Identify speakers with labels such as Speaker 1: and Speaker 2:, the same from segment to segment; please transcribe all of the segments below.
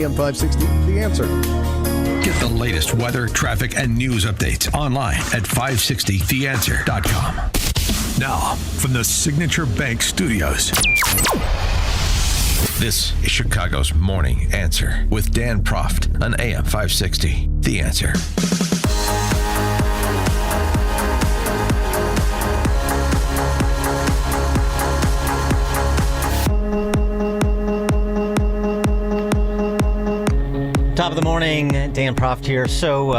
Speaker 1: AM 560, The Answer.
Speaker 2: Get the latest weather, traffic, and news updates online at 560theanswer.com. Now, from the Signature Bank Studios, this is Chicago's Morning Answer with Dan Proft on AM 560, The Answer.
Speaker 3: Top of the morning, Dan Proft here. So,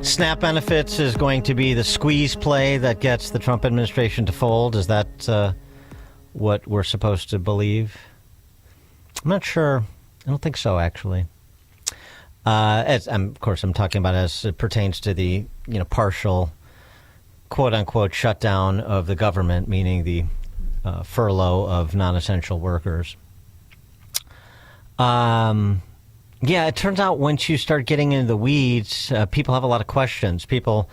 Speaker 3: SNAP benefits is going to be the squeeze play that gets the Trump administration to fold. Is that what we're supposed to believe? I'm not sure. I don't think so, actually. Of course, I'm talking about as it pertains to the partial, quote-unquote, shutdown of the government, meaning the furlough of non-essential workers. Yeah, it turns out once you start getting into the weeds, people have a lot of questions. People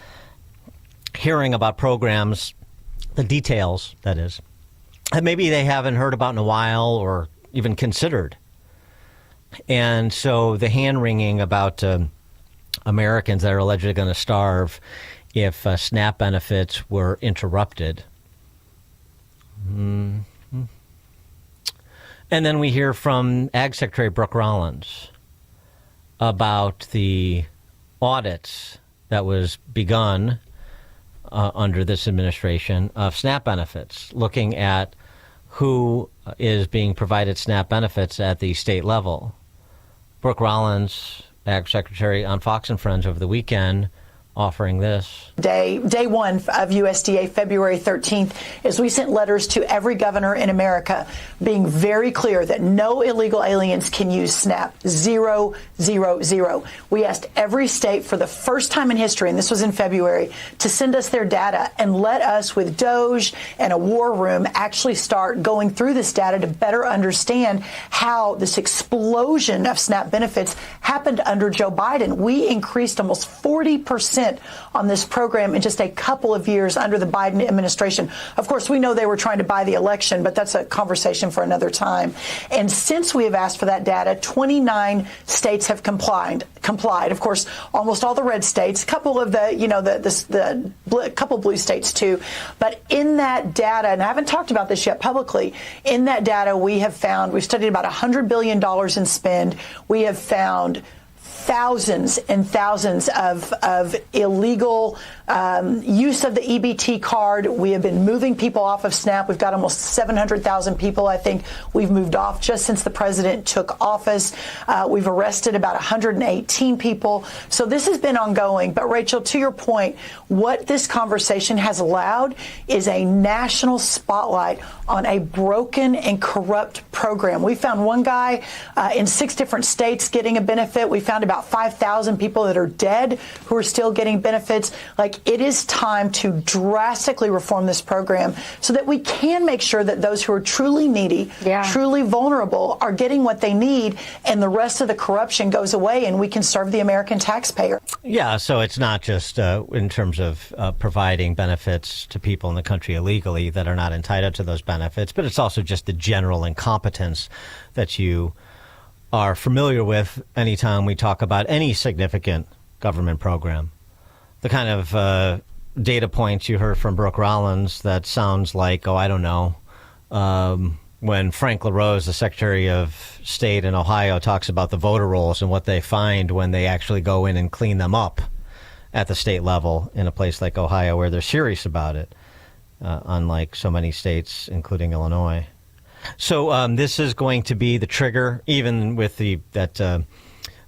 Speaker 3: hearing about programs, the details, that is, that maybe they haven't heard about in a while or even considered. And so the hand-wringing about Americans that are allegedly going to starve if SNAP benefits were interrupted. Mm-hmm. And then we hear from Ag Secretary Brooke Rollins about the audits that was begun under this administration of SNAP benefits, looking at who is being provided SNAP benefits at the state level. Brooke Rollins, Ag Secretary, on Fox and Friends over the weekend, offering this. Day
Speaker 4: one of USDA, February 13th, is we sent letters to every governor in America being very clear that no illegal aliens can use SNAP. 0, 0, 0. We asked every state for the first time in history, and this was in February, to send us their data and let us, with DOJ and a war room, actually start going through this data to better understand how this explosion of SNAP benefits happened under Joe Biden. We increased almost 40% on this program in just a couple of years under the Biden administration. Of course, we know they were trying to buy the election, but that's a conversation for another time. And since we have asked for that data, 29 states have complied. Of course, almost all the red states, a couple of couple blue states too. But in that data, and I haven't talked about this yet publicly, in that data we've studied about $100 billion in spend. We have found thousands and thousands of illegal use of the EBT card. We have been moving people off of SNAP. We've got almost 700,000 people, I think, we've moved off just since the president took office. We've arrested about 118 people. So this has been ongoing. But, Rachel, to your point, what this conversation has allowed is a national spotlight on a broken and corrupt program. We found one guy in 6 different states getting a benefit. We found about 5,000 people that are dead who are still getting benefits. It is time to drastically reform this program so that we can make sure that those who are truly needy, truly vulnerable, are getting what they need, and the rest of the corruption goes away and we can serve the American taxpayer.
Speaker 3: Yeah, so it's not just in terms of providing benefits to people in the country illegally that are not entitled to those benefits, but it's also just the general incompetence that you are familiar with anytime we talk about any significant government program. The kind of data points you heard from Brooke Rollins that sounds like, when Frank LaRose, the Secretary of State in Ohio, talks about the voter rolls and what they find when they actually go in and clean them up at the state level in a place like Ohio where they're serious about it, unlike so many states, including Illinois. So this is going to be the trigger, even with that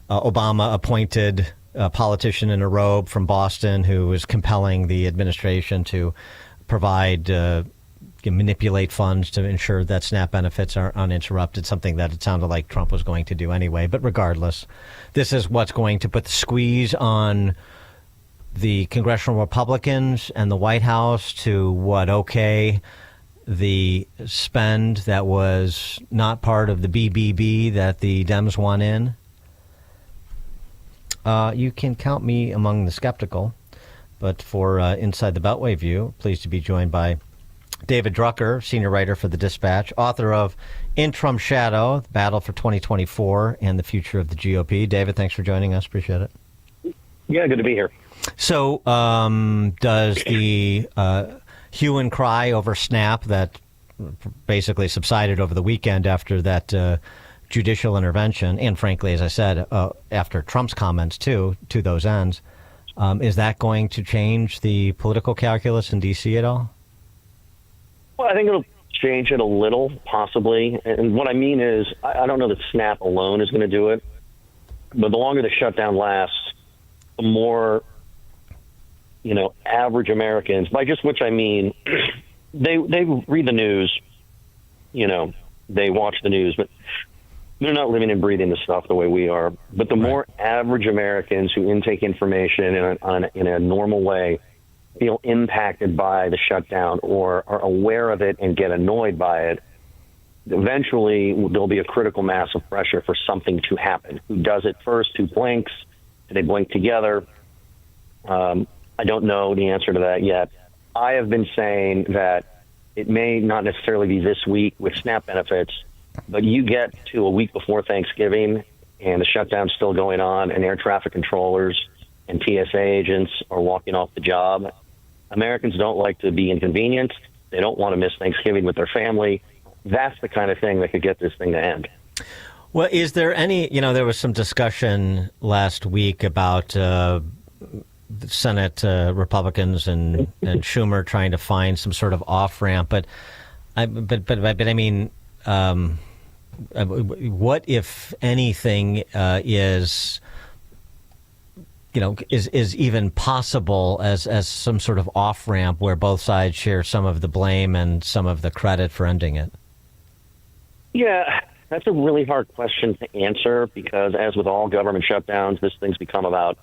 Speaker 3: Obama-appointed politician in a robe from Boston who was compelling the administration to provide, manipulate funds to ensure that SNAP benefits are uninterrupted, something that it sounded like Trump was going to do anyway. But regardless, this is what's going to put the squeeze on the congressional Republicans and the White House to the spend that was not part of the BBB that the Dems want in. You can count me among the skeptical, but for Inside the Beltway view, pleased to be joined by David Drucker, senior writer for The Dispatch, author of In Trump's Shadow, The Battle for 2024 and the Future of the GOP. David, thanks for joining us. Appreciate it.
Speaker 1: Yeah, good to be here.
Speaker 3: So does the hue and cry over SNAP that basically subsided over the weekend after that judicial intervention, and frankly, as I said, after Trump's comments, too, to those ends, is that going to change the political calculus in D.C. at all?
Speaker 1: Well, I think it'll change it a little, possibly. And what I mean is, I don't know that SNAP alone is going to do it, but the longer the shutdown lasts, the more, average Americans, by just which I mean, they read the news, they watch the news, but they're not living and breathing the stuff the way we are. But the more average Americans who intake information in a normal way feel impacted by the shutdown or are aware of it and get annoyed by it, eventually there'll be a critical mass of pressure for something to happen. Who does it first? Who blinks? Do they blink together? I don't know the answer to that yet. I have been saying that it may not necessarily be this week with SNAP benefits, but you get to a week before Thanksgiving and the shutdown's still going on and air traffic controllers and TSA agents are walking off the job. Americans don't like to be inconvenienced. They don't want to miss Thanksgiving with their family. That's the kind of thing that could get this thing to end.
Speaker 3: Well, is there any, there was some discussion last week about Senate Republicans and Schumer trying to find some sort of off-ramp, but I mean, what, if anything, is even possible as some sort of off-ramp where both sides share some of the blame and some of the credit for ending it?
Speaker 1: Yeah, that's a really hard question to answer because, as with all government shutdowns, this thing's become about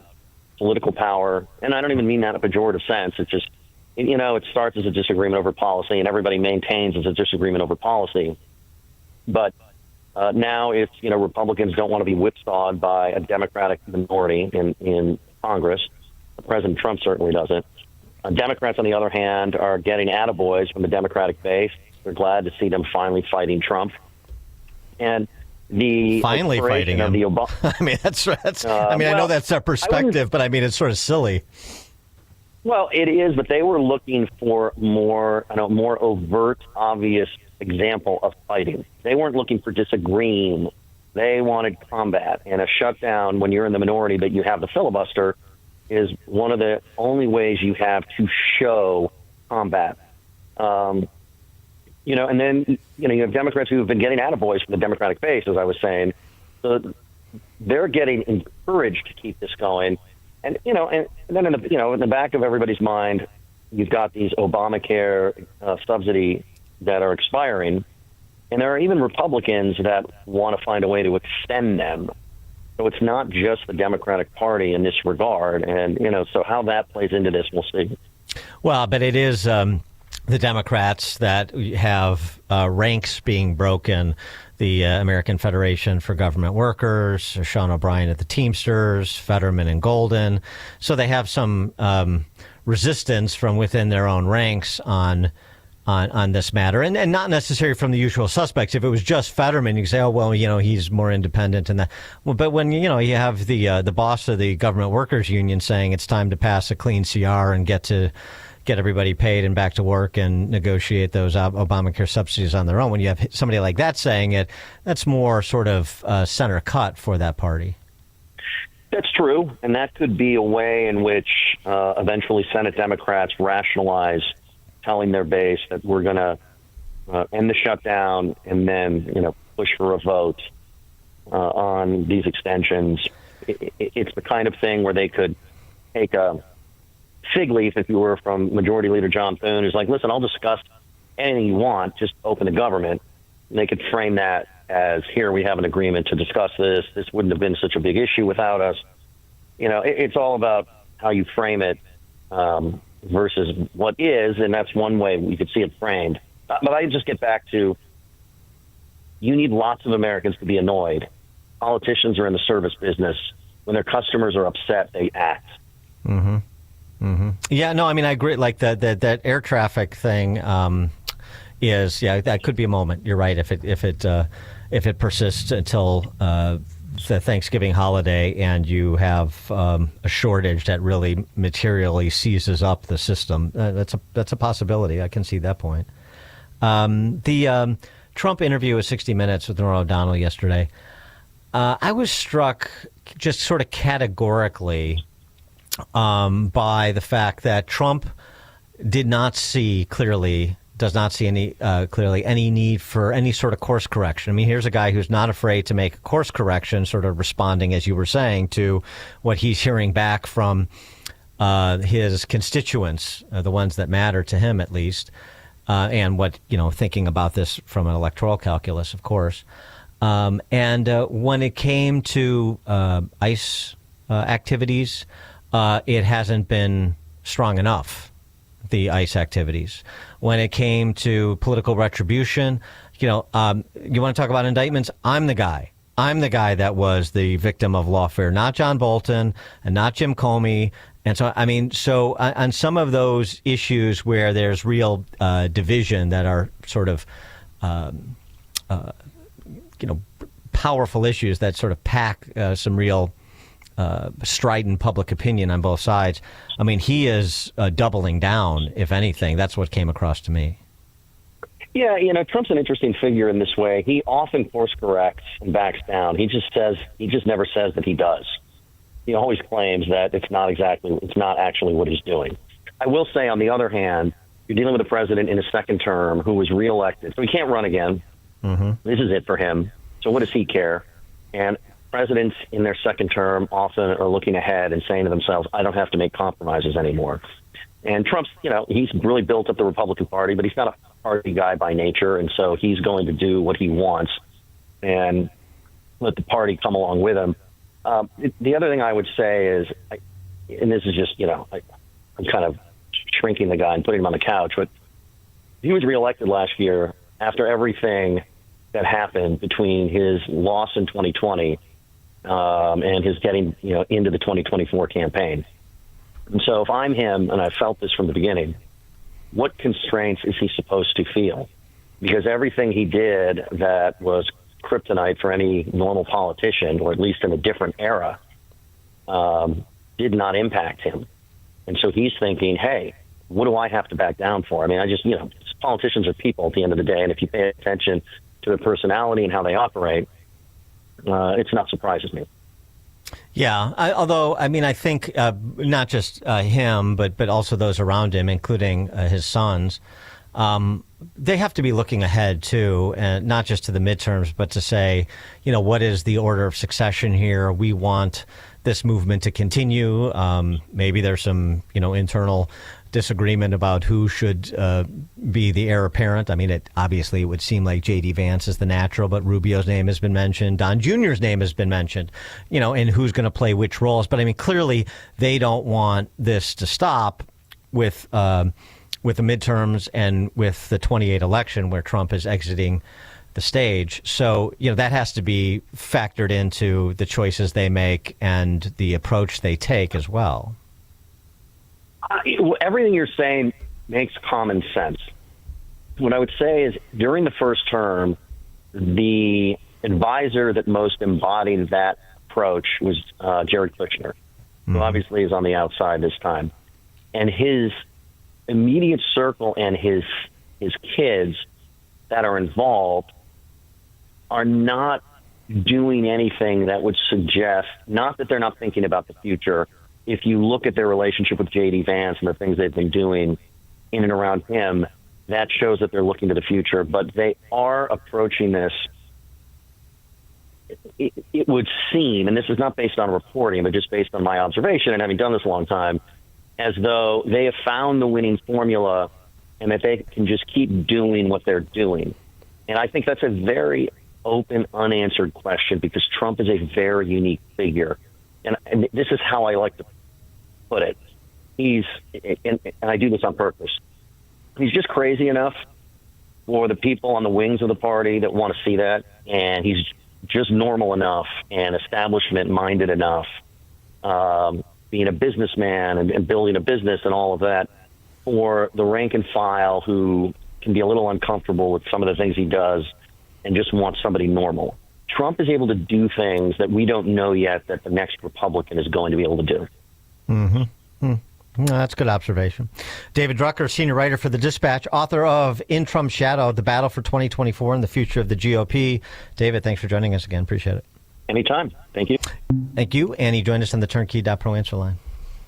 Speaker 1: political power. And I don't even mean that in a pejorative sense. It's just, it starts as a disagreement over policy, and everybody maintains it's a disagreement over policy. But now if, Republicans don't want to be whipsawed by a Democratic minority in Congress, President Trump certainly doesn't. Democrats, on the other hand, are getting attaboys from the Democratic base. They're glad to see them finally fighting Trump. And the
Speaker 3: finally fighting him. I mean, that's. I know that's their perspective, but I mean, it's sort of silly.
Speaker 1: Well, it is, but they were looking for more overt, obvious example of fighting. They weren't looking for disagreeing. They wanted combat. And a shutdown, when you're in the minority but you have the filibuster, is one of the only ways you have to show combat. And then, you have Democrats who have been getting attaboys from the Democratic base, as I was saying. So they're getting encouraged to keep this going. And, and then in the back of everybody's mind, you've got these Obamacare subsidy that are expiring. And there are even Republicans that want to find a way to extend them. So it's not just the Democratic Party in this regard. And, so how that plays into this, we'll see.
Speaker 3: Well, but it is the Democrats that have ranks being broken. The American Federation for Government Workers, Sean O'Brien at the Teamsters, Fetterman and Golden. So they have some resistance from within their own ranks on this matter, and not necessarily from the usual suspects. If it was just Fetterman, you could say, oh, well, he's more independent and that. Well, but when, you have the boss of the Government Workers Union saying it's time to pass a clean CR and get everybody paid and back to work and negotiate those Obamacare subsidies on their own, when you have somebody like that saying it, that's more sort of center cut for that party.
Speaker 1: That's true, and that could be a way in which eventually Senate Democrats rationalize telling their base that we're going to end the shutdown and then, push for a vote on these extensions. It's the kind of thing where they could take a fig leaf, if you were, from Majority Leader John Thune, who's like, listen, I'll discuss anything you want, just open the government. And they could frame that as, here, we have an agreement to discuss this. This wouldn't have been such a big issue without us. It's all about how you frame it versus what is, and that's one way we could see it framed. But I just get back to, you need lots of Americans to be annoyed. Politicians are in the service business. When their customers are upset, they act. Mm-hmm.
Speaker 3: Mm-hmm. Yeah, no, I mean, I agree. Like that air traffic thing, is, that could be a moment. You're right. If it persists until the Thanksgiving holiday and you have a shortage that really materially seizes up the system, that's a possibility. I can see that point. The Trump interview with 60 Minutes with Norah O'Donnell yesterday, I was struck just sort of categorically by the fact that Trump does not see any clearly any need for any sort of course correction. I mean, here's a guy who's not afraid to make a course correction, sort of responding, as you were saying, to what he's hearing back from his constituents, the ones that matter to him at least, and what, thinking about this from an electoral calculus, of course. And when it came to ICE activities, it hasn't been strong enough, the ICE activities. When it came to political retribution, you want to talk about indictments? I'm the guy that was the victim of lawfare, not John Bolton and not Jim Comey. And so, on some of those issues where there's real division that are sort of, powerful issues that sort of pack some real strident public opinion on both sides. I mean, he is doubling down, if anything. That's what came across to me.
Speaker 1: Yeah, Trump's an interesting figure in this way. He often course corrects and backs down. He just never says that he does. He always claims that it's not actually what he's doing. I will say, on the other hand, you're dealing with a president in his second term who was reelected, so he can't run again. Mm-hmm. This is it for him. So what does he care? And presidents in their second term often are looking ahead and saying to themselves, I don't have to make compromises anymore. And Trump's, he's really built up the Republican Party, but he's not a party guy by nature. And so he's going to do what he wants and let the party come along with him. The other thing I would say is, and this is just, I'm kind of shrinking the guy and putting him on the couch, but he was reelected last year after everything that happened between his loss in 2020 and his getting into the 2024 campaign. And so if I'm him, and I felt this from the beginning, what constraints is he supposed to feel? Because everything he did that was kryptonite for any normal politician, or at least in a different era, did not impact him. And so he's thinking, hey, what do I have to back down for? I mean, politicians are people at the end of the day, and if you pay attention to their personality and how they operate, it's not surprises me.
Speaker 3: Yeah, I think not just him, but also those around him, including his sons, they have to be looking ahead too, and not just to the midterms, but to say, what is the order of succession here? We want this movement to continue. Maybe there's some, internal disagreement about who should be the heir apparent. I mean, it would seem like J.D. Vance is the natural, but Rubio's name has been mentioned. Don Jr.'s name has been mentioned, and who's going to play which roles. But I mean, clearly they don't want this to stop with the midterms and with the 28 election where Trump is exiting the stage. So, that has to be factored into the choices they make and the approach they take as well.
Speaker 1: Everything you're saying makes common sense. What I would say is, during the first term, the advisor that most embodied that approach was Jared Kushner, who obviously is on the outside this time. And his immediate circle and his kids that are involved are not doing anything that would suggest, not that they're not thinking about the future. If you look at their relationship with J.D. Vance and the things they've been doing in and around him, that shows that they're looking to the future. But they are approaching this, it would seem, and this is not based on reporting, but just based on my observation and having done this a long time, as though they have found the winning formula and that they can just keep doing what they're doing. And I think that's a very open, unanswered question, because Trump is a very unique figure. And this is how I like to put it. And I do this on purpose, he's just crazy enough for the people on the wings of the party that want to see that, and he's just normal enough and establishment-minded enough, being a businessman and building a business and all of that, for the rank and file who can be a little uncomfortable with some of the things he does and just wants somebody normal. Trump is able to do things that we don't know yet that the next Republican is going to be able to do.
Speaker 3: Mm-hmm. No, that's a good observation. David Drucker, senior writer for The Dispatch, author of In Trump's Shadow, The Battle for 2024 and the Future of the GOP. David, thanks for joining us again. Appreciate it.
Speaker 1: Anytime. Thank you.
Speaker 3: Thank you. And he joined us on the Turnkey.Pro answer line.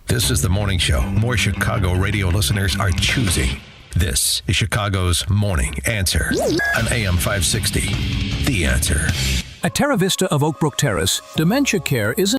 Speaker 2: This is the morning show more Chicago radio listeners are choosing. This is Chicago's Morning Answer on AM 560. The Answer.
Speaker 5: At Terra Vista of Oak Brook Terrace, dementia care isn't